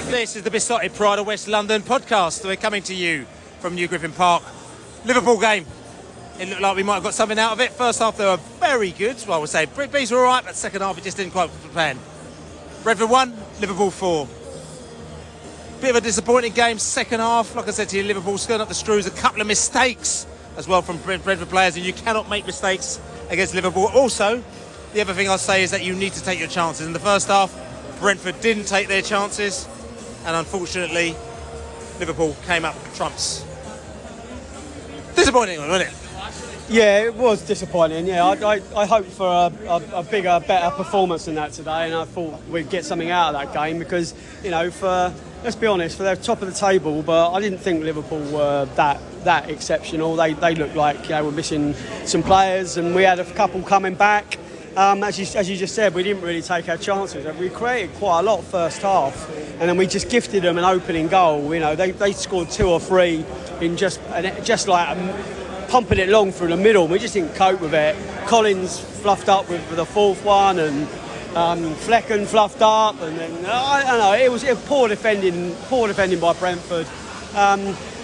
This is the Besotted Pride of West London podcast. We're coming to you from New Griffin Park. Liverpool game. It looked like we might have got something out of it. First half they were very good. Well, I would say Bees were alright, but second half it just didn't quite plan. Brentford 1, Liverpool 4. Bit of a disappointing game. Second half, like I said to you, Liverpool skirting up the screws. A couple of mistakes as well from Brentford players, and you cannot make mistakes against Liverpool. Also, the other thing I'll say is that you need to take your chances. In the first half, Brentford didn't take their chances, and unfortunately, Liverpool came up trumps. Disappointing, wasn't it? Yeah, it was disappointing. Yeah, I hoped for a bigger, better performance than that today, and I thought we'd get something out of that game because, you know, let's be honest, for the top of the table, but I didn't think Liverpool were that exceptional. They looked like were missing some players, and we had a couple coming back. As you just said, we didn't really take our chances. We created quite a lot first half, and then we just gifted them an opening goal. You know, they scored 2 or 3 in just like pumping it long through the middle. We just didn't cope with it. Collins fluffed up with the 4th one, and Flecken fluffed up, and then I don't know. It was poor defending by Brentford.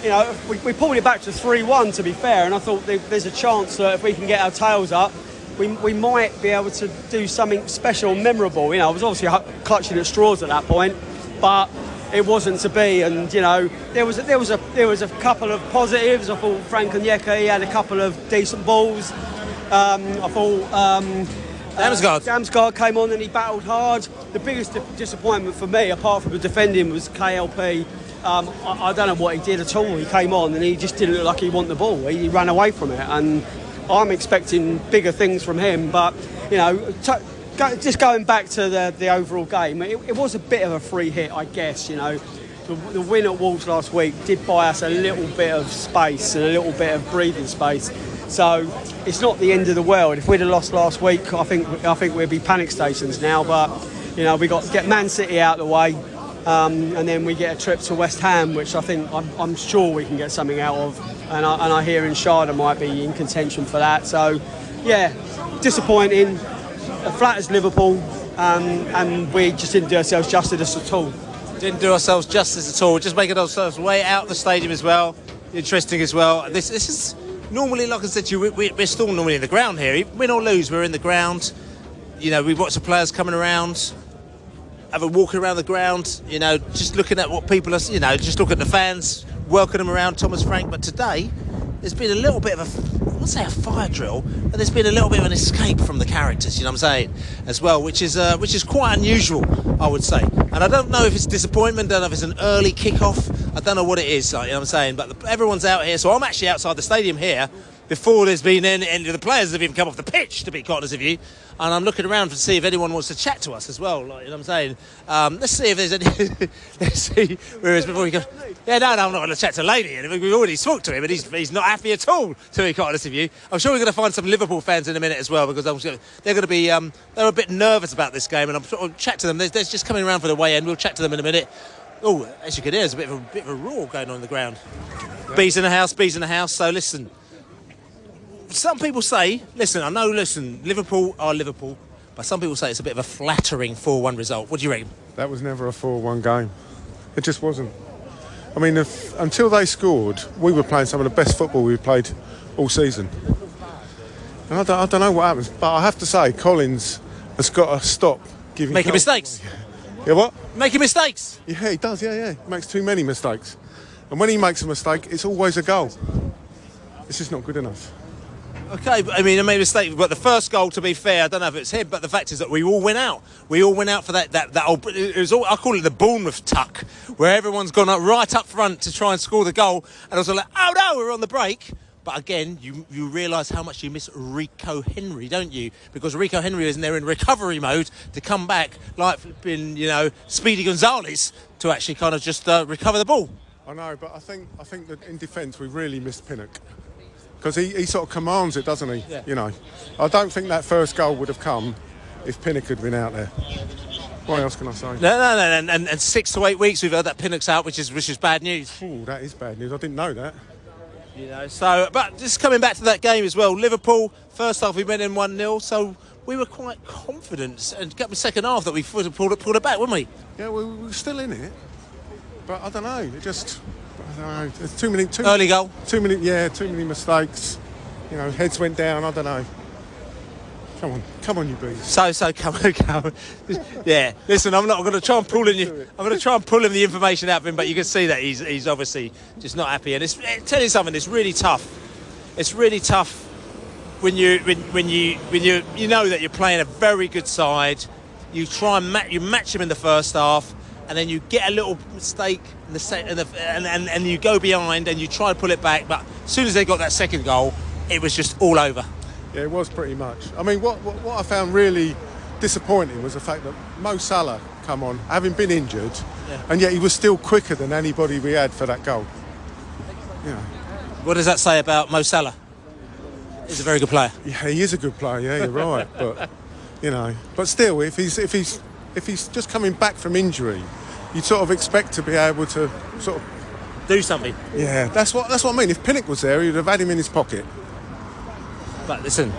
You know, we pulled it back to 3-1 to be fair, and I thought there's a chance that if we can get our tails up, we might be able to do something special, memorable. You know, I was obviously clutching at straws at that point, but it wasn't to be. And you know, there was a couple of positives. I thought Frank Onyeka had a couple of decent balls. I thought Damsgaard came on and he battled hard. The biggest disappointment for me, apart from the defending, was KLP. I don't know what he did at all. He came on and he just didn't look like he wanted the ball. He ran away from it, and I'm expecting bigger things from him. But you know, just going back to the overall game, it was a bit of a free hit, I guess. You know, the win at Wolves last week did buy us a little bit of space and a little bit of breathing space. So it's not the end of the world. If we'd have lost last week, I think we'd be panic stations now. But you know, we got to get Man City out of the way, and then we get a trip to West Ham, which I'm sure we can get something out of. And I hear Inshada might be in contention for that. So yeah, disappointing. Flat as Liverpool, and we just didn't do ourselves justice at all. Didn't do ourselves justice at all. Just making ourselves way out of the stadium as well. Interesting as well. This is normally, like I said to you, we're still normally in the ground here. Win or lose, we're in the ground. You know, we've watched the players coming around, have a walk around the ground. You know, just looking at what people are. You know, just look at the fans, welcoming them around Thomas Frank. But today, there's been a little bit of I wouldn't say a fire drill, but there's been a little bit of an escape from the characters, you know what I'm saying, as well, which is quite unusual, I would say. And I don't know if it's disappointment, I don't know if it's an early kick-off, I don't know what it is, like, you know what I'm saying, but everyone's out here, so I'm actually outside the stadium here before there's been any of the players have even come off the pitch, to be quite honest with you, and I'm looking around to see if anyone wants to chat to us as well, like, you know what I'm saying. Let's see if there's any. Let's see. Whereas before we go, I'm not going to chat to Lady. We've already spoke to him, and he's not happy at all, to be quite honest with you. I'm sure we're going to find some Liverpool fans in a minute as well, because they're going to be they're a bit nervous about this game, and I'm sort of chat to them. They're just coming around for the way in. We'll chat to them in a minute. Oh, as you can hear, there's a bit of a roar going on in the ground. Bees in the house. So listen. Some people say, Liverpool are Liverpool, but some people say it's a bit of a flattering 4-1 result. What do you reckon? That was never a 4-1 game. It just wasn't. I mean, until they scored, we were playing some of the best football we've played all season. And I don't know what happens, but I have to say, Collins has got to stop making mistakes. Yeah, what? Making mistakes. Yeah, he does. Yeah. He makes too many mistakes. And when he makes a mistake, it's always a goal. It's just not good enough. Okay, I mean, I made a mistake, but the first goal, to be fair, I don't know if it's him, but the fact is that we all went out. We all went out for that old, it was all, I call it the Bournemouth tuck, where everyone's gone up right up front to try and score the goal, and I was like, oh no, we're on the break. But again, you realise how much you miss Rico Henry, don't you? Because Rico Henry isn't there in recovery mode to come back like been, you know, Speedy Gonzalez to actually kind of just recover the ball. I know, but I think that in defence we really missed Pinnock. Because he sort of commands it, doesn't he? Yeah. You know, I don't think that first goal would have come if Pinnock had been out there. What else can I say? No. And 6 to 8 weeks we've heard that Pinnock's out, which is bad news. Oh, that is bad news. I didn't know that. You know, so, but just coming back to that game as well, Liverpool, first half we went in 1-0, so we were quite confident, and got the second half that we pulled it back, weren't we? Yeah, we were still in it. But I don't know. It just, I don't know. There's too many. Early goal. Too many mistakes. You know, heads went down. I don't know. Come on, you bees. So come on. Yeah. Listen, I'm not going to try and pull in you. I'm going to try and pull him the information out of him, but you can see that he's obviously just not happy. And tell you something, it's really tough. It's really tough when you know that you're playing a very good side. You try and match him in the first half, and then you get a little mistake and you go behind and you try to pull it back. But as soon as they got that second goal, it was just all over. Yeah, it was pretty much. I mean, what I found really disappointing was the fact that Mo Salah come on, having been injured, and yet he was still quicker than anybody we had for that goal. Yeah. What does that say about Mo Salah? He's a very good player. Yeah, he is a good player. Yeah, you're right. But you know, but still, if he's just coming back from injury, you'd sort of expect to be able to sort of do something. Yeah, that's what I mean. If Pinnock was there, he'd have had him in his pocket. But listen,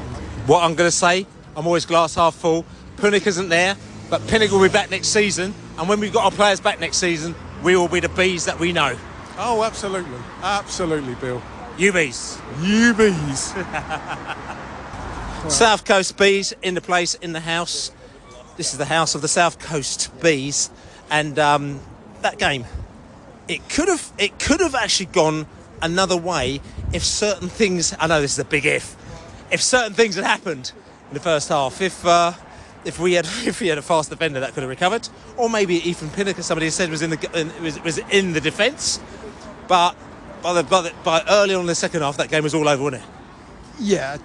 what I'm going to say, I'm always glass half full. Pinnock isn't there, but Pinnock will be back next season. And when we've got our players back next season, we will be the bees that we know. Oh, absolutely. Absolutely, Bill. You bees. You bees. South Coast Bees in the place, in the house. This is the house of the South Coast Bees. And that game, it could have actually gone another way if certain things, I know this is a big if certain things had happened in the first half, if we had a fast defender that could have recovered, or maybe Ethan Pinnock, as somebody said, was in the defence, but by early on in the second half, that game was all over, wasn't it? Yeah,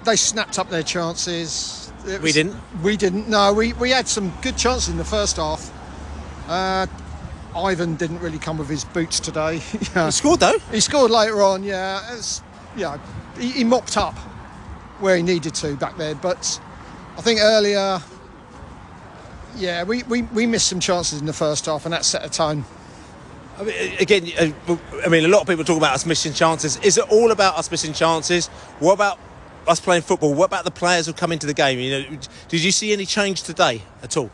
they snapped up their chances. We didn't. We didn't. No, we had some good chances in the first half. Ivan didn't really come with his boots today. Yeah. He scored though. He scored later on. Yeah, he mopped up where he needed to back there. But I think earlier, yeah, we missed some chances in the first half, and that set a tone. I mean, again, a lot of people talk about us missing chances. Is it all about us missing chances? What about us playing football? What about the players who come into the game? You know, did you see any change today at all?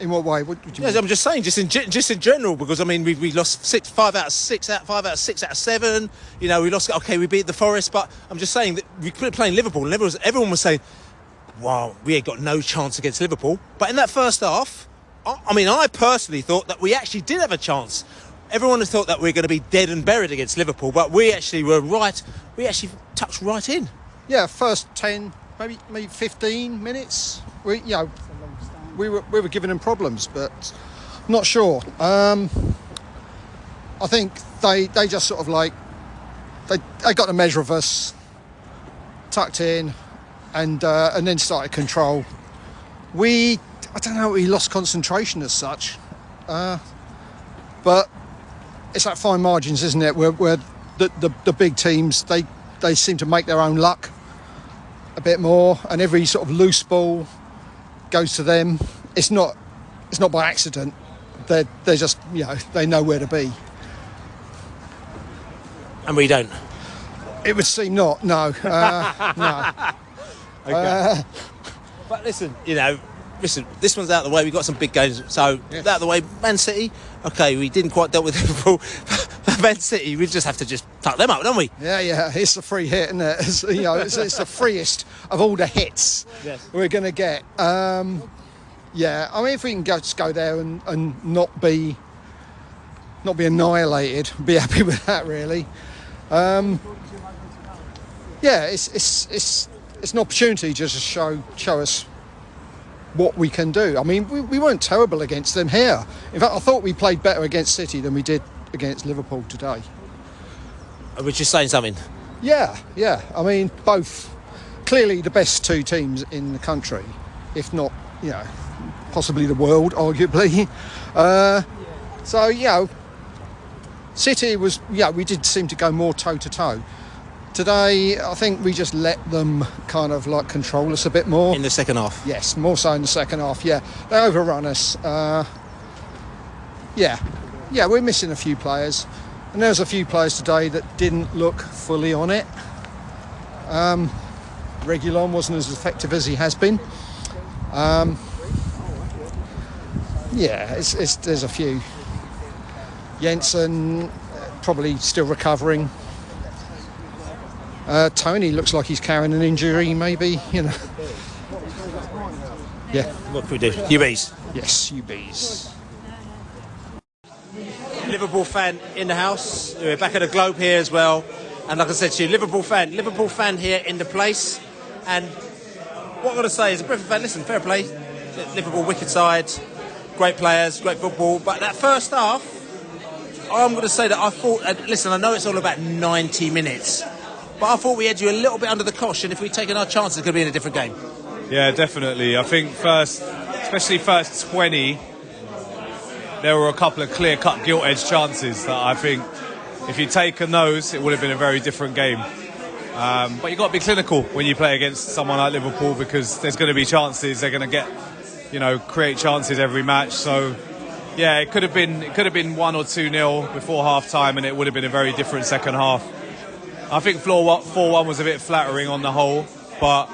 In what way? What do you mean? I'm just saying, just in general, because I mean, we lost 5 out of 6 out of 7. You know, we lost. Okay, we beat the Forest, but I'm just saying that we were playing Liverpool, and everyone was saying, "Wow, we ain't got no chance against Liverpool." But in that first half, I personally thought that we actually did have a chance. Everyone thought that we were going to be dead and buried against Liverpool, but we actually were right. We actually touched right in. Yeah, first 10, maybe 15 minutes. We were giving them problems, but not sure. I think they just sort of like they got the measure of us, tucked in, and then started control. I don't know, we lost concentration as such, but it's that fine margins, isn't it? Where the big teams they seem to make their own luck a bit more, and every sort of loose ball goes to them. It's not by accident. They're just, they know where to be. And we don't. It would seem not. No. No. Okay. But listen, this one's out of the way. We've got some big games, so out of the way. Man City. Okay, we didn't quite deal with Liverpool. Man City, we just have to just tuck them up, don't we? Yeah. It's the free hit, isn't it? It's the freest of all the hits we're going to get. Yeah, I mean, if we can just go there and not be annihilated, be happy with that, really. Yeah, it's an opportunity just to show us what we can do. I mean, we weren't terrible against them here. In fact, I thought we played better against City than we did against Liverpool today. Are we just saying something? Yeah. I mean, both clearly the best two teams in the country, if not, possibly the world, arguably. City was, we did seem to go more toe-to-toe. Today, I think we just let them kind of like control us a bit more. In the second half? Yes, more so in the second half, yeah. They overrun us. We're missing a few players. And there was a few players today that didn't look fully on it. Reguilon wasn't as effective as he has been. There's a few. Jensen probably still recovering. Tony looks like he's carrying an injury, maybe, you know. Yeah. What can we do? UBs. Yes, UBs. Liverpool fan in the house. We're back at the Globe here as well. And like I said to you, Liverpool fan here in the place. And what I'm going to say is, a Brentford fan, listen, fair play. Liverpool wicked side, great players, great football. But that first half, I'm going to say that I thought, listen, I know it's all about 90 minutes, but I thought we had you a little bit under the cosh, and if we'd taken our chances, it could be in a different game. Yeah, definitely. I think especially first 20, there were a couple of clear-cut gilt-edged chances that I think if you'd taken those, it would have been a very different game. But you've got to be clinical when you play against someone like Liverpool, because there's going to be chances. They're going to get, create chances every match. So, yeah, it could have been 1 or 2-0 before half-time, and it would have been a very different second half. I think 4-1 was a bit flattering on the whole, but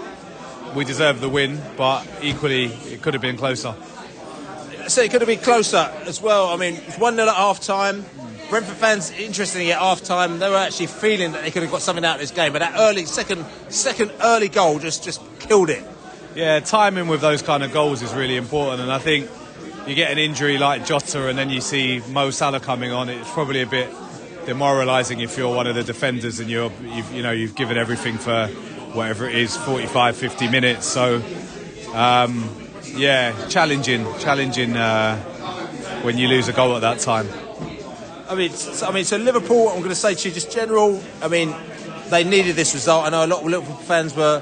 we deserved the win. But equally, it could have been closer. So it could have been closer as well. I mean, it's 1-0 at half-time. Brentford fans, interestingly, at half-time, they were actually feeling that they could have got something out of this game. But that second early goal just killed it. Yeah, timing with those kind of goals is really important. And I think you get an injury like Jota and then you see Mo Salah coming on, it's probably a bit demoralising if you're one of the defenders and you've given everything for whatever it is, 45, 50 minutes. So, challenging when you lose a goal at that time. I mean, so Liverpool, I'm going to say to you, just general, I mean, they needed this result. I know a lot of Liverpool fans were,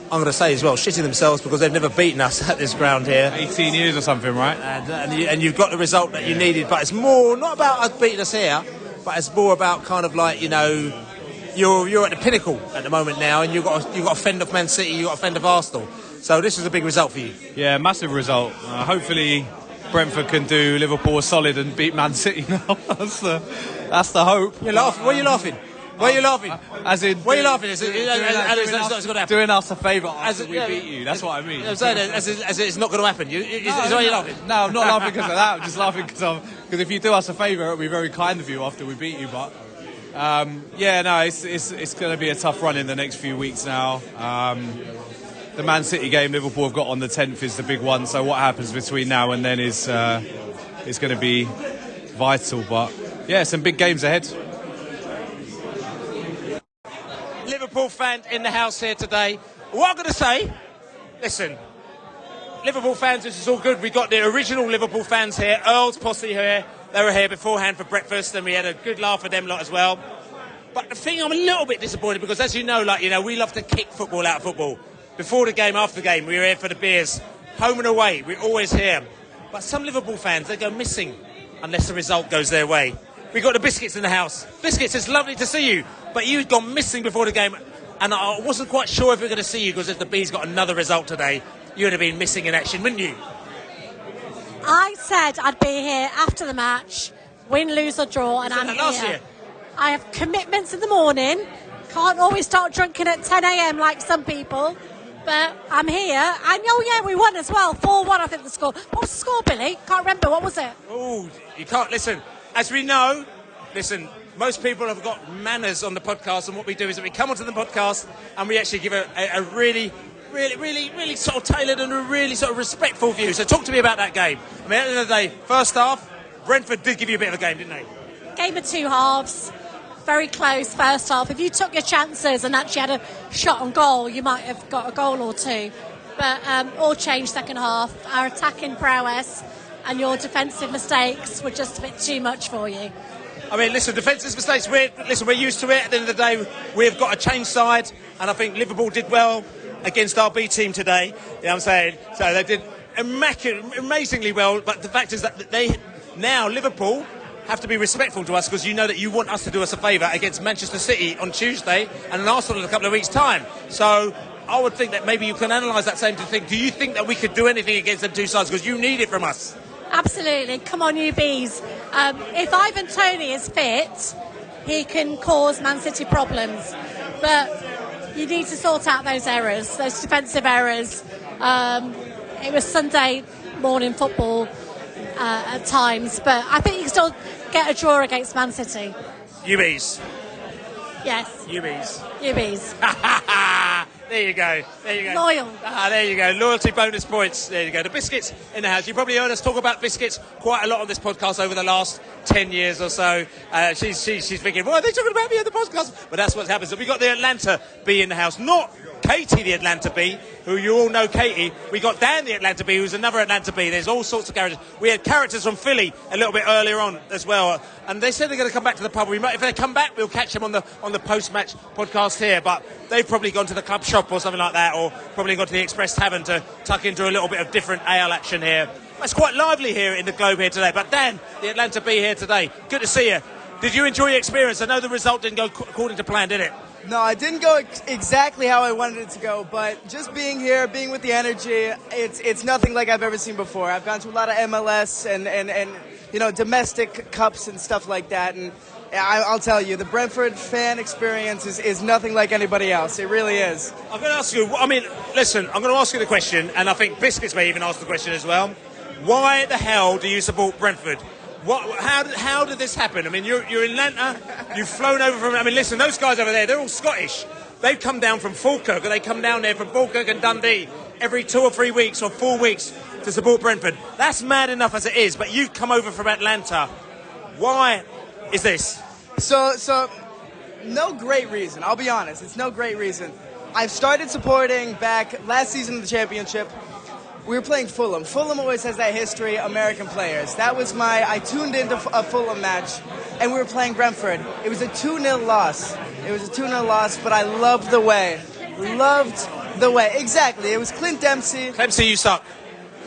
I'm going to say as well, shitting themselves because they've never beaten us at this ground here. 18 years or something, right? And you've got the result that you needed, but it's more, not about us beating us here, but it's more about kind of like, you're at the pinnacle at the moment now, and you've got to fend off Man City, you've got to fend off Arsenal. So this was a big result for you. Yeah, massive result. Hopefully Brentford can do Liverpool a solid and beat Man City now. That's the hope. You're laughing. Why are you laughing? Why are you laughing? As in, why are you laughing? It's not going to happen. Doing us a favour after we beat you. That's what I mean. I'm saying as it's not going to happen. Is why you're laughing? No, I'm not laughing because of that. I'm just laughing because if you do us a favour, it'll be very kind of you after we beat you. But it's going to be a tough run in the next few weeks now. The Man City game Liverpool have got on the 10th is the big one. So what happens between now and then is going to be vital. But yeah, some big games ahead. Liverpool fan in the house here today. What I'm going to say, listen, Liverpool fans, this is all good. We got the original Liverpool fans here, Earl's posse here. They were here beforehand for breakfast, and we had a good laugh with them lot as well. But the thing, I'm a little bit disappointed because, as you know, we love to kick football out of football. Before the game, after the game, we were here for the beers. Home and away, we're always here. But some Liverpool fans, they go missing unless the result goes their way. We got the Biscuits in the house. Biscuits, it's lovely to see you. But you'd gone missing before the game, and I wasn't quite sure if we were going to see you because if the Bees got another result today, you would have been missing in action, wouldn't you? I said I'd be here after the match, win, lose or draw, and I'm last here. year? I have commitments in the morning. Can't always start drinking at 10 a.m. like some people, but I'm here. And we won as well. 4-1, I think the score. What was the score, Billy? Can't remember. What was it? Oh, you can't listen. As we know, most people have got manners on the podcast, and what we do is that we come onto the podcast and we actually give a really sort of tailored and a really sort of respectful view. So talk to me about that game. I mean, at the end of the day, first half, Brentford did give you a bit of a game, didn't they? Game of two halves. Very close first half. If you took your chances and actually had a shot on goal, you might have got a goal or two. But all changed second half. Our attacking prowess and your defensive mistakes were just a bit too much for you. I mean, listen, defensive mistakes, we're used to it. At the end of the day, we've got a change side, and I think Liverpool did well against our B team today. You know what I'm saying? So they did amazingly well, but the fact is that Liverpool have to be respectful to us because you know that you want us to do us a favour against Manchester City on Tuesday and an Arsenal in a couple of weeks' time. So I would think that maybe you can analyse that same thing. Do you think that we could do anything against them two sides because you need it from us? Absolutely. Come on, you bees. If Ivan Toney is fit, he can cause Man City problems. But you need to sort out those errors, those defensive errors. It was Sunday morning football. at times. But I think you can still get a draw against Man City. UBs. Yes. UBs. UBs. There you go. Loyal. There you go. Loyalty bonus points. There you go. The biscuits in the house. You probably heard us talk about biscuits quite a lot on this podcast over the last 10 years or so. She's thinking, why are they talking about me on the podcast? But that's what happens. So we got the Atlanta bee in the house. Not Katie, the Atlanta bee, who you all know Katie. We got Dan, the Atlanta bee, who's another Atlanta bee. There's all sorts of characters. We had characters from Philly a little bit earlier on as well. And they said they're going to come back to the pub. If they come back, we'll catch them on the post-match podcast here. But they've probably gone to the club shop or something like that, or probably gone to the Express Tavern to tuck into a little bit of different ale action here. It's quite lively here in the Globe here today. But Dan, the Atlanta bee here today, good to see you. Did you enjoy your experience? I know the result didn't go according to plan, did it? No, it didn't go exactly how I wanted it to go, but just being here, being with the energy, it's nothing like I've ever seen before. I've gone to a lot of MLS and domestic cups and stuff like that, and I'll tell you, the Brentford fan experience is nothing like anybody else. It really is. I'm going to ask you, listen, I'm going to ask you the question, and I think Biscuits may even ask the question as well. Why the hell do you support Brentford? How did this happen? I mean, you're in Atlanta, you've flown over from... listen, those guys over there, they're all Scottish. They've come down from Falkirk, and they come down there from Falkirk and Dundee every 2 or 3 weeks or 4 weeks to support Brentford. That's mad enough as it is, but you've come over from Atlanta. Why is this? So no great reason. I'll be honest. It's no great reason. I've started supporting back last season of the championship. We were playing Fulham. Fulham always has that history, American players. I tuned into a Fulham match, and we were playing Brentford. It was a 2-0 loss, but I loved the way. Exactly. It was Clint Dempsey. Dempsey, you suck.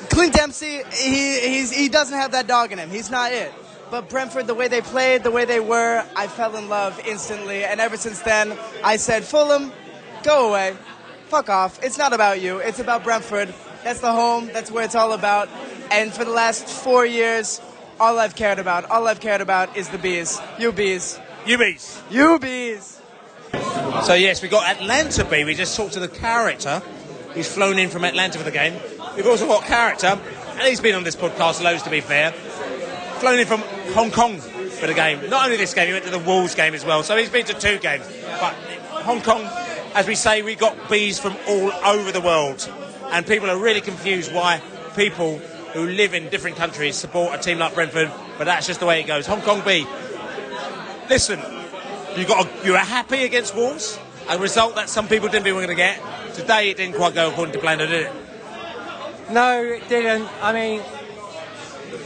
Clint Dempsey, he doesn't have that dog in him. He's not it. But Brentford, the way they played, the way they were, I fell in love instantly. And ever since then, I said, Fulham, go away. Fuck off. It's not about you. It's about Brentford. That's the home. That's where it's all about. And for the last 4 years, all I've cared about is the bees. You bees. You bees. You bees. So, yes, we got Atlanta bee. We just talked to the character. He's flown in from Atlanta for the game. We've also got character, and he's been on this podcast loads, to be fair. Flown in from Hong Kong for the game. Not only this game, he went to the Wolves game as well. So he's been to 2 games. But Hong Kong, as we say, we got bees from all over the world. And people are really confused why people who live in different countries support a team like Brentford, but that's just the way it goes. Hong Kong B. Listen, you were happy against Wolves, a result that some people didn't think we were going to get. Today it didn't quite go according to plan, did it? No, it didn't.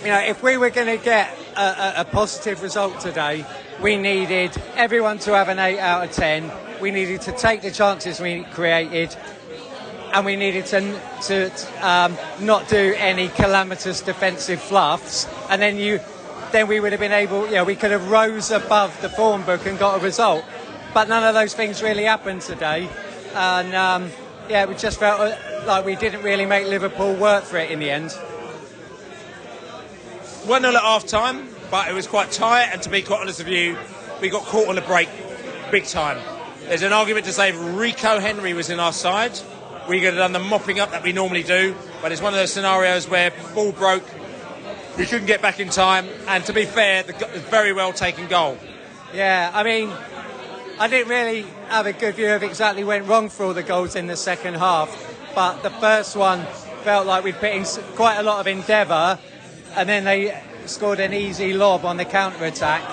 If we were going to get a positive result today, we needed everyone to have an 8 out of 10. We needed to take the chances we created. And we needed to not do any calamitous defensive fluffs, and then we would have been able, we could have rose above the form book and got a result. But none of those things really happened today, and we just felt like we didn't really make Liverpool work for it in the end. 1-0 at half time, but it was quite tight, and to be quite honest with you, we got caught on the break big time. There's an argument to say if Rico Henry was in our side, we could have done the mopping up that we normally do, but it's one of those scenarios where ball broke, we couldn't get back in time, and to be fair, the very well taken goal. Yeah, I didn't really have a good view of exactly what went wrong for all the goals in the second half, but the first one felt like we'd put in quite a lot of endeavour, and then they scored an easy lob on the counter-attack.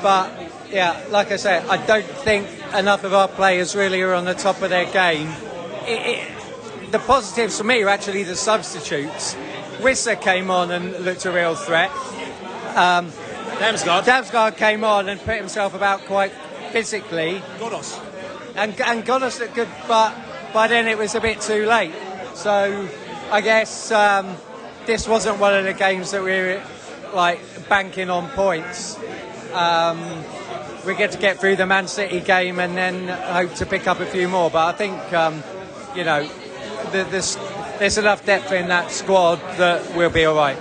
But yeah, like I said, I don't think enough of our players really are on the top of their game. The positives for me are actually the substitutes. Wissa came on and looked a real threat. Damsgaard came on and put himself about quite physically. Godos. And Godos looked good, but by then it was a bit too late. So I guess this wasn't one of the games that we were banking on points. We get to get through the Man City game and then hope to pick up a few more. But I think, there's enough depth in that squad that we'll be all right.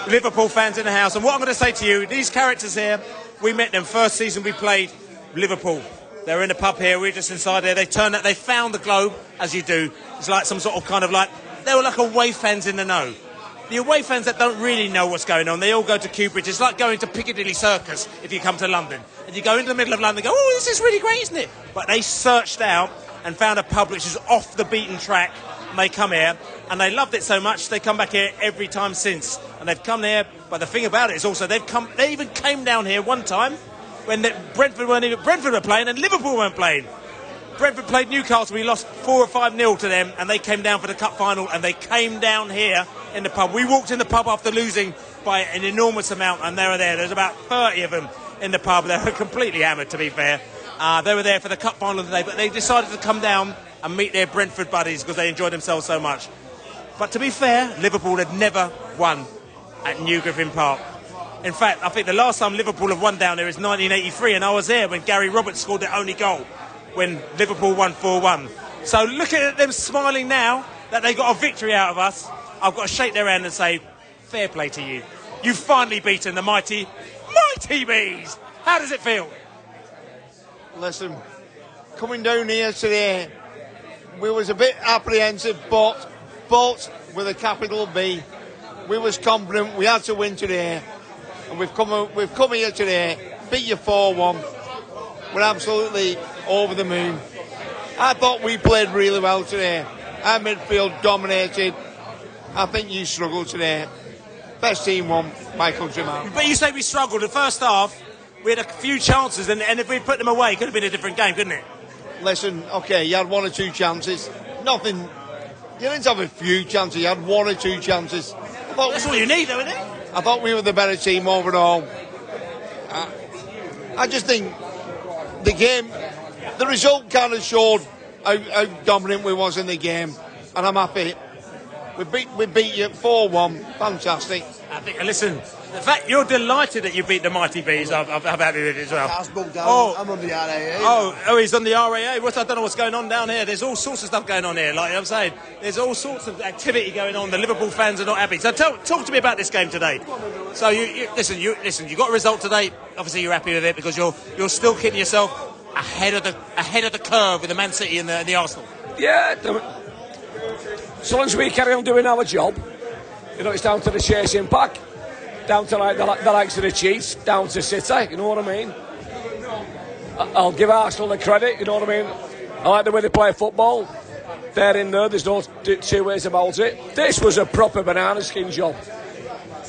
Liverpool fans in the house, and what I'm going to say to you, these characters here, we met them first season we played Liverpool. They were in the pub here, we were just inside there. They found the Globe, as you do. It's like some sort of kind of like they were like away fans in the know. The away fans that don't really know what's going on, they all go to Cubridge. It's like going to Piccadilly Circus if you come to London. And you go into the middle of London and go, oh, this is really great, isn't it? But they searched out and found a pub which is off the beaten track, and they come here, and they loved it so much, they come back here every time since. And they've come here, but the thing about it is also they even came down here one time when Brentford were playing and Liverpool weren't playing. Brentford played Newcastle, we lost 4 or 5-0 to them, and they came down for the cup final, and they came down here in the pub. We walked in the pub after losing by an enormous amount, and they were there. There's about 30 of them in the pub. They were completely hammered, to be fair. They were there for the cup final today, but they decided to come down and meet their Brentford buddies because they enjoyed themselves so much. But to be fair, Liverpool had never won at New Griffin Park. In fact, I think the last time Liverpool have won down there is 1983, and I was there when Gary Roberts scored their only goal when Liverpool won 4-1. So looking at them smiling now that they got a victory out of us, I've got to shake their hand and say, fair play to you. You've finally beaten the mighty Bees. How does it feel? Listen, coming down here today, we was a bit apprehensive, but with a capital B, we was confident we had to win today, and we've come here today, beat you 4-1. We're absolutely over the moon. I thought we played really well today. Our midfield dominated. I think you struggled today. Best team won by country mile. But you say we struggled. The first half, we had a few chances, and if we'd put them away, it could have been a different game, couldn't it? Listen, OK, you had 1 or 2 chances. Nothing. You didn't have a few chances. You had 1 or 2 chances. That's all you need, though, isn't it? I thought we were the better team overall. I just think the game, the result kind of showed how dominant we was in the game, and I'm happy. We beat you 4-1. Fantastic. I think. Listen, the fact you're delighted that you beat the mighty Bees, I'm happy with it as well. I'm on the RAA. Oh, he's on the RAA. I don't know what's going on down here. There's all sorts of stuff going on here. Like I'm saying, there's all sorts of activity going on. The Liverpool fans are not happy. So talk to me about this game today. So you listen. You got a result today. Obviously, you're happy with it because you're still keeping yourself ahead of the curve with the Man City and the Arsenal. Yeah. So long as we carry on doing our job, it's down to the chasing pack, down to the likes of the Chiefs, down to City, you know what I mean? I'll give Arsenal the credit, you know what I mean? I like the way they play football. They're in there, there's no two ways about it. This was a proper banana skin job.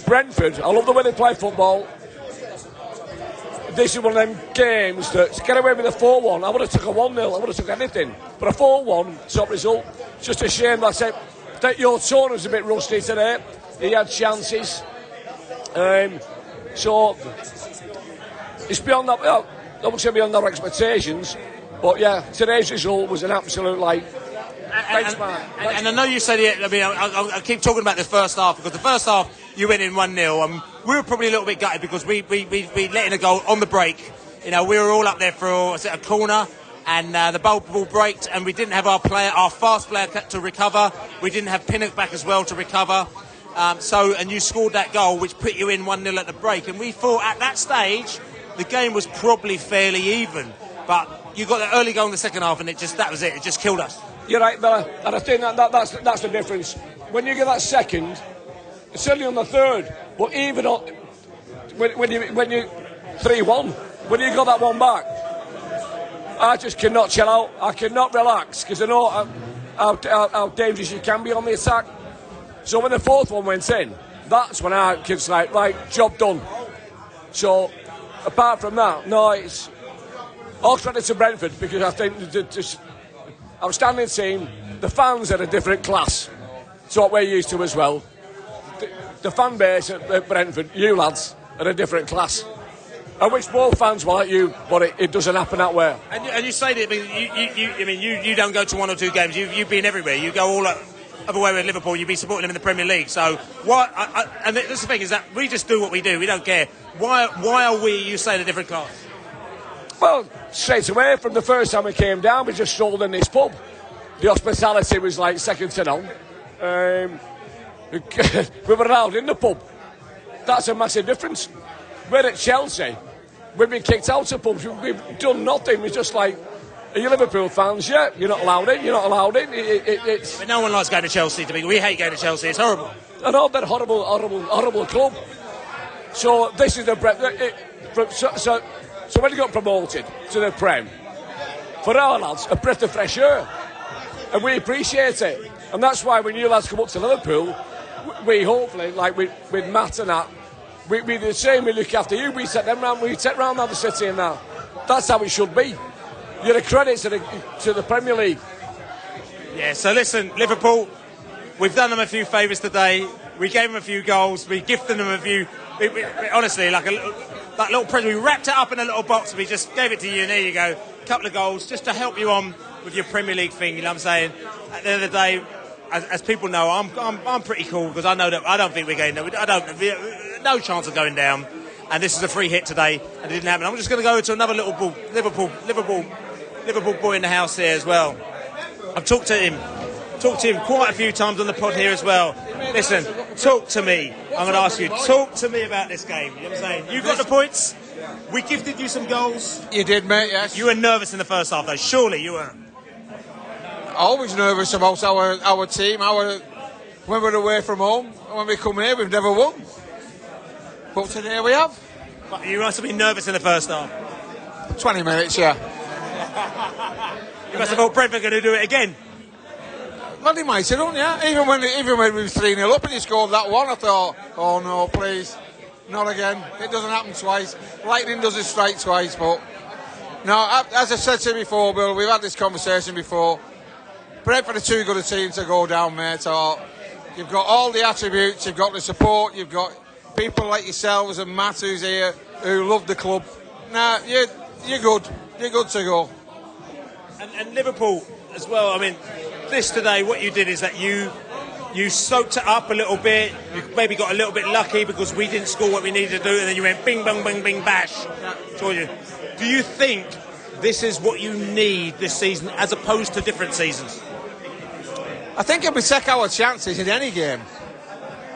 Brentford, I love the way they play football. This is one of them games that, to get away with a 4-1, I would have took a 1-0, I would have took anything. But a 4-1 top result, just a shame that your tone was a bit rusty today. He had chances. So, it's beyond that, well, I wouldn't say beyond our expectations, but yeah, today's result was an absolute, benchmark. And I know you said it, I keep talking about the first half, because the first half, you went in 1-0, we were probably a little bit gutted because we let in a goal on the break. We were all up there for a corner, and the ball braked, and we didn't have our fast player to recover. We didn't have Pinnock back as well to recover. And you scored that goal, which put you in 1-0 at the break. And we thought at that stage, the game was probably fairly even. But you got the early goal in the second half, and that was it. It just killed us. You're right, Bella. And I think that's the difference. When you get that second, certainly on the third, but even when you 3-1, when you got that one back, I just cannot chill out. I cannot relax because I know how dangerous you can be on the attack. So when the fourth one went in, that's when I was like, right, job done. So apart from that, no, it's all credit to Brentford because I think the outstanding team, the fans are a different class to what we're used to as well. The fan base at Brentford, you lads, are a different class. I wish more fans were like you, but it doesn't happen that way. And you say that, you don't go to 1 or 2 games. You've been everywhere. You go all other way with Liverpool. You've been supporting them in the Premier League. So why? And that's the thing is that we just do what we do. We don't care. Why are we? You say, a different class? Well, straight away from the first time we came down, we just strolled in this pub. The hospitality was like second to none. We were allowed in the pub. That's a massive difference. We're at Chelsea. We've been kicked out of pubs. We've done nothing. We're just like, Are you Liverpool fans? Yeah, you're not allowed in. You're not allowed in. It's. But no one likes going to Chelsea. We hate going to Chelsea. It's horrible. An old, that horrible club. So this is the so when you got promoted to the Prem, for our lads, a breath of fresh air, and we appreciate it. And that's why when you lads come up to Liverpool, we hopefully, like with Matt and that, we do the same. We look after you. We take them round. We take round the city and that. That's how it should be. You're a credit to the Premier League. Yeah. So listen, Liverpool, we've done them a few favours today. We gave them a few goals. We gifted them a few. Honestly, like that little present. We wrapped it up in a little box. We just gave it to you, and there you go. A couple of goals just to help you on with your Premier League thing. You know what I'm saying? At the end of the day, as people know, I'm pretty cool because I know that I don't think we're going. No chance of going down. And this is a free hit today, and it didn't happen. I'm just going to go to another little Liverpool boy in the house here as well. I've talked to him quite a few times on the pod here as well. Listen, talk to me. I'm going to ask you, talk to me about this game. You know what I'm saying? You got the points. We gifted you some goals. You did, mate, yes. You were nervous in the first half, though. Surely you were. Always nervous about our team. When we're away from home, when we come here, we've never won. But today we have. But you must have been nervous in the first half. 20 minutes, yeah. You must have thought Brentford going to do it again. Well, they might have done, yeah. Even when we were 3-0 up and he scored that one, I thought, oh no, please, not again. It doesn't happen twice. Lightning doesn't strike twice, but no. As I said to you before, Bill, we've had this conversation before. Brentford are too good a team to go down, mate. You've got all the attributes, you've got the support, you've got people like yourselves and Matt who's here who love the club. Nah, you're good. You're good to go. And Liverpool as well. I mean, this today, what you did is that you soaked it up a little bit. You maybe got a little bit lucky because we didn't score what we needed to do, and then you went bing, bang, bang, bing, bash. Georgia, do you think this is what you need this season as opposed to different seasons? I think if we take our chances in any game,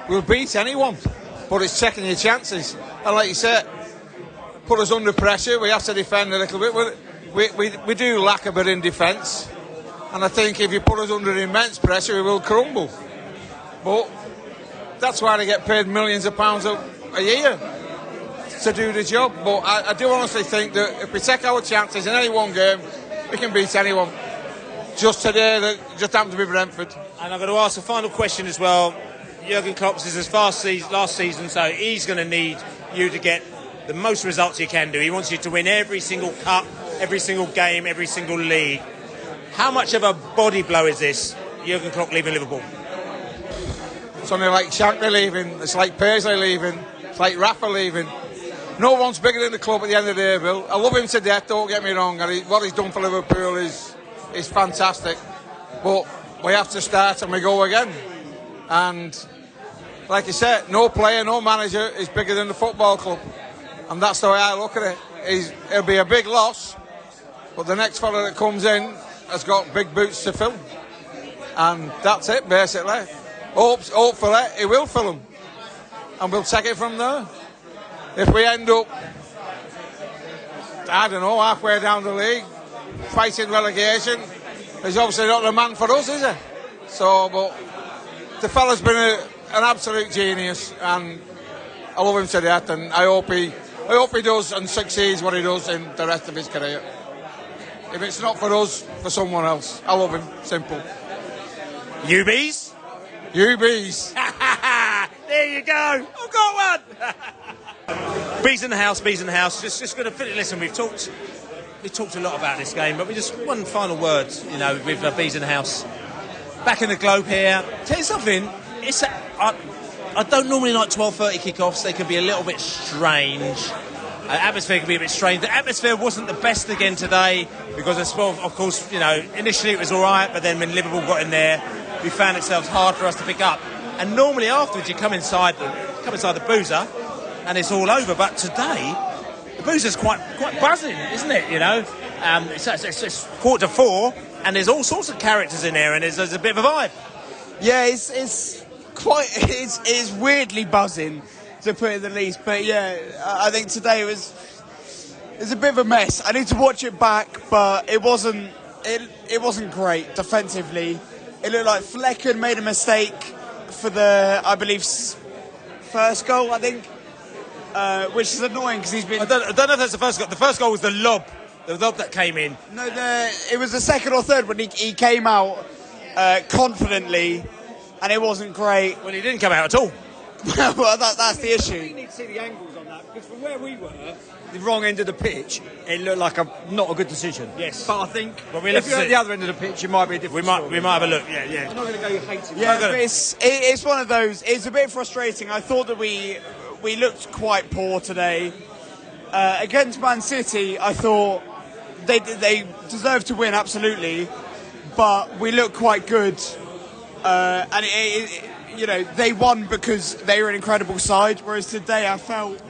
we'll beat anyone. But it's taking your chances. And like you said, put us under pressure. We have to defend a little bit. We do lack a bit in defence. And I think if you put us under immense pressure, we will crumble. But that's why they get paid millions of pounds a year to do the job. But I do honestly think that if we take our chances in any one game, we can beat anyone. Just today, that just happened to be Brentford. And I'm going to ask a final question as well. Jurgen Klopp's is his last season, so he's going to need you to get the most results you can do. He wants you to win every single cup, every single game, every single league. How much of a body blow is this, Jurgen Klopp leaving Liverpool? It's only like Shankly leaving, it's like Paisley leaving, it's like Rafa leaving. No one's bigger than the club at the end of the day, Bill. I love him to death, don't get me wrong, and what he's done for Liverpool is fantastic. But we have to start and we go again. And like you said, no player, no manager is bigger than the football club. And that's the way I look at it. It'll be a big loss, but the next fella that comes in has got big boots to fill. And that's it, basically. Hopefully, he will fill them. And we'll take it from there. If we end up, I don't know, halfway down the league, fighting relegation, he's obviously not the man for us, is he? So, but the fella's been an absolute genius, and I love him to death, and I hope he does and succeeds what he does in the rest of his career. If it's not for us, for someone else. I love him. Simple. UBs? UBs. There you go. I've got one. Bees in the house. Just going to finish. Listen, we've talked a lot about this game, but we just one final word, with Bees in the house. Back in the Globe here. Tell you something. I don't normally like 12:30 kickoffs. They can be a little bit strange. Atmosphere can be a bit strange. The atmosphere wasn't the best again today because, of course, initially it was all right, but then when Liverpool got in there, we found itself hard for us to pick up. And normally afterwards you come inside the boozer, and it's all over. But today, the boozer's quite buzzing, isn't it? It's 3:45, and there's all sorts of characters in there, and there's a bit of a vibe. Yeah, it's weirdly buzzing, to put it the least. But yeah, I think today was it's a bit of a mess. I need to watch it back, but it wasn't great defensively. It looked like Flecken made a mistake for the, I believe, first goal, I think, which is annoying because he's been... I don't know if that's the first goal. The first goal was the lob that came in. No, it was the second or third when he came out confidently, and it wasn't great. Well, he didn't come out at all. Well, that's the issue. We need to see the angles on that, because from where we were, the wrong end of the pitch, it looked like not a good decision. Yes. But I think we'll if you're at the other end of the pitch, it might be a different story. We might have a look. Yeah. I'm not going to go hating. Yeah, but it's one of those. It's a bit frustrating. I thought that we looked quite poor today against Man City. I thought they deserved to win, absolutely, but we looked quite good, and they won because they were an incredible side. Whereas today, I felt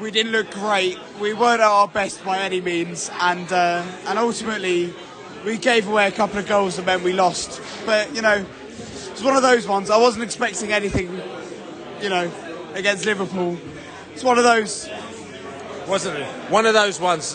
we didn't look great. We weren't at our best by any means, and ultimately we gave away a couple of goals and then we lost. But it's one of those ones. I wasn't expecting anything, against Liverpool. It's one of those. Wasn't it? One of those ones.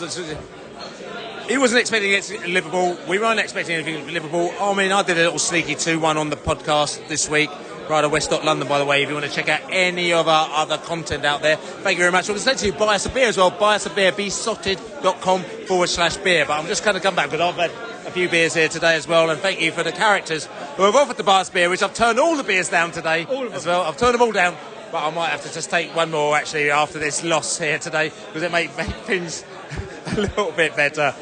He wasn't expecting it to Liverpool. We weren't expecting anything from Liverpool. I mean, I did a little sneaky 2-1 on the podcast this week. Right at West London, by the way, if you want to check out any of our other content out there. Thank you very much. We're going to say to you, buy us a beer as well. Buy us a beer, besotted.com/beer. But I'm just going to come back because I've had a few beers here today as well. And thank you for the characters who have offered to buy us beer, which I've turned all the beers down today as well. I've turned them all down. But I might have to just take one more, actually, after this loss here today, because it make things a little bit better.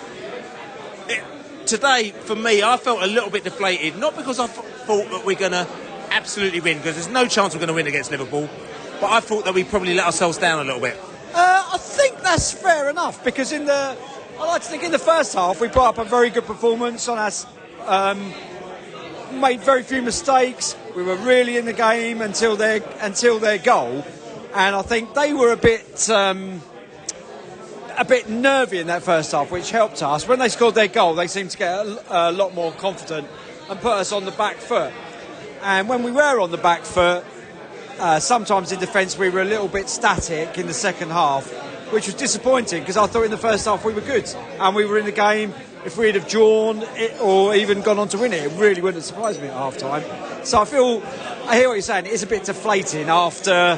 Today, for me, I felt a little bit deflated. Not because I thought that we're going to absolutely win, because there's no chance we're going to win against Liverpool, but I thought that we probably let ourselves down a little bit. I think that's fair enough, because I like to think in the first half we put up a very good performance on us, made very few mistakes. We were really in the game until their goal, and I think they were a bit nervy in that first half, which helped us. When they scored their goal, they seemed to get a lot more confident and put us on the back foot. And when we were on the back foot, sometimes in defence we were a little bit static in the second half, which was disappointing, because I thought in the first half we were good and we were in the game. If we'd have drawn it or even gone on to win it, it really wouldn't have surprised me at half time. So I hear what you're saying. It is a bit deflating after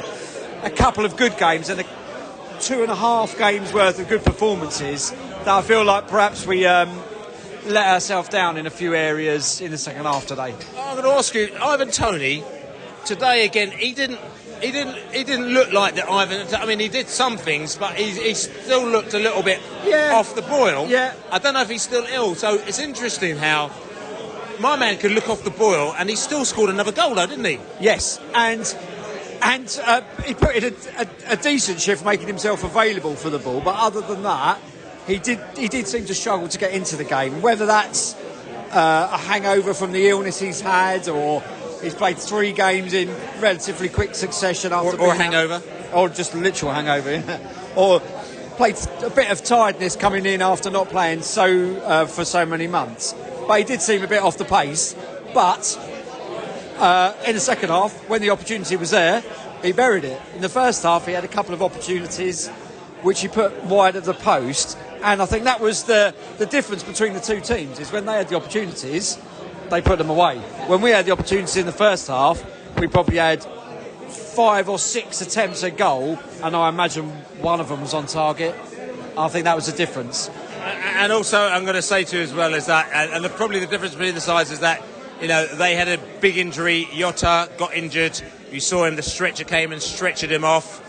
a couple of good games and 2.5 games worth of good performances, that I feel like perhaps we let ourselves down in a few areas in the second half today. I'm going to ask you, Ivan Toney, today again, he didn't look like that. Ivan, I mean, he did some things, but he still looked a little bit off the boil. Yeah. I don't know if he's still ill, so it's interesting how my man could look off the boil and he still scored another goal, though, didn't he? Yes, and he put in a decent shift, making himself available for the ball. But other than that, he did seem to struggle to get into the game. Whether that's a hangover from the illness he's had, or he's played 3 games in relatively quick succession after or a hangover, or just a literal hangover, or played a bit of tiredness coming in after not playing for so many months. But he did seem a bit off the pace. But in the second half, when the opportunity was there, he buried it. In the first half, he had a couple of opportunities which he put wide of the post, and I think that was the difference between the two teams, is when they had the opportunities, they put them away. When we had the opportunity in the first half, we probably had 5 or 6 attempts at goal, and I imagine one of them was on target. I think that was the difference. And also, I'm going to say to you as well is that, and probably the difference between the sides is that, they had a big injury. Jota got injured. You saw him, the stretcher came and stretchered him off.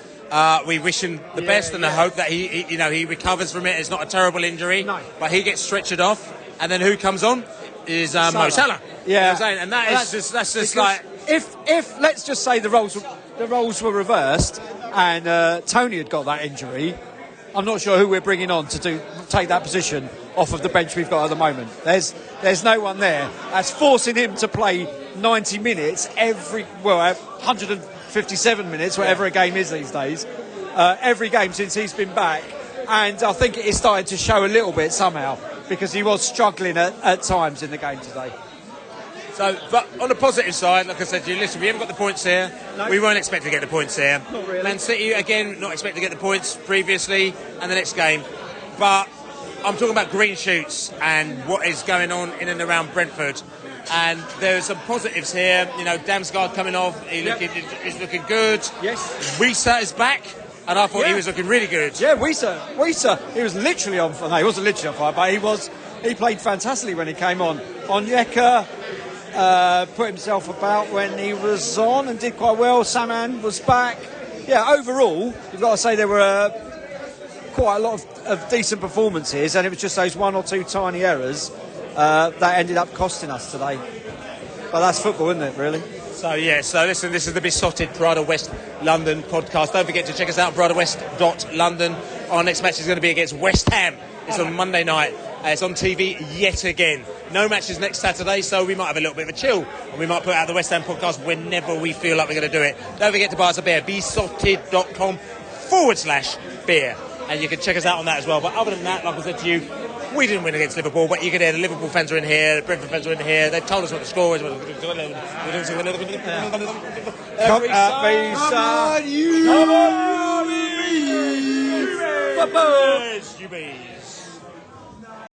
We wish him the best, and I hope that he recovers from it. It's not a terrible injury, but he gets stretchered off, and then who comes on is Mo Salah. Yeah, you know what I'm saying? And that's just like, if let's just say the roles were reversed and Tony had got that injury, I'm not sure who we're bringing on to take that position off of the bench we've got at the moment. There's no one there. That's forcing him to play 90 minutes 157 minutes, whatever a game is these days, every game since he's been back. And I think it is starting to show a little bit somehow, because he was struggling at times in the game today. So, but on the positive side, like I said to you, listen, we haven't got the points here. No. We weren't expecting to get the points here. Not really. Man City, again, not expecting to get the points previously and the next game. But I'm talking about green shoots and what is going on in and around Brentford. And there are some positives here. You know, Damsgaard coming off, he's looking good. Yes. Wisa is back, and I thought he was looking really good. Yeah, Wisa, he was literally on fire. No, he wasn't literally on fire, but he played fantastically when he came on. Onyeka put himself about when he was on and did quite well. Saman was back. Yeah, overall, you've got to say there were quite a lot of decent performances, and it was just those one or two tiny errors that ended up costing us today. But that's football, isn't it, really? So listen, this is the Besotted Pride West London podcast. Don't forget to check us out, bridalwest.london. Our next match is going to be against West Ham. It's on Monday night. It's on TV yet again. No matches next Saturday, so we might have a little bit of a chill. And we might put out the West Ham podcast whenever we feel like we're going to do it. Don't forget to buy us a beer, besotted.com/beer. And you can check us out on that as well. But other than that, like I said to you, we didn't win against Liverpool, but you can hear the Liverpool fans are in here, the Brentford fans are in here. They've told us what the score is. Come on, you bees!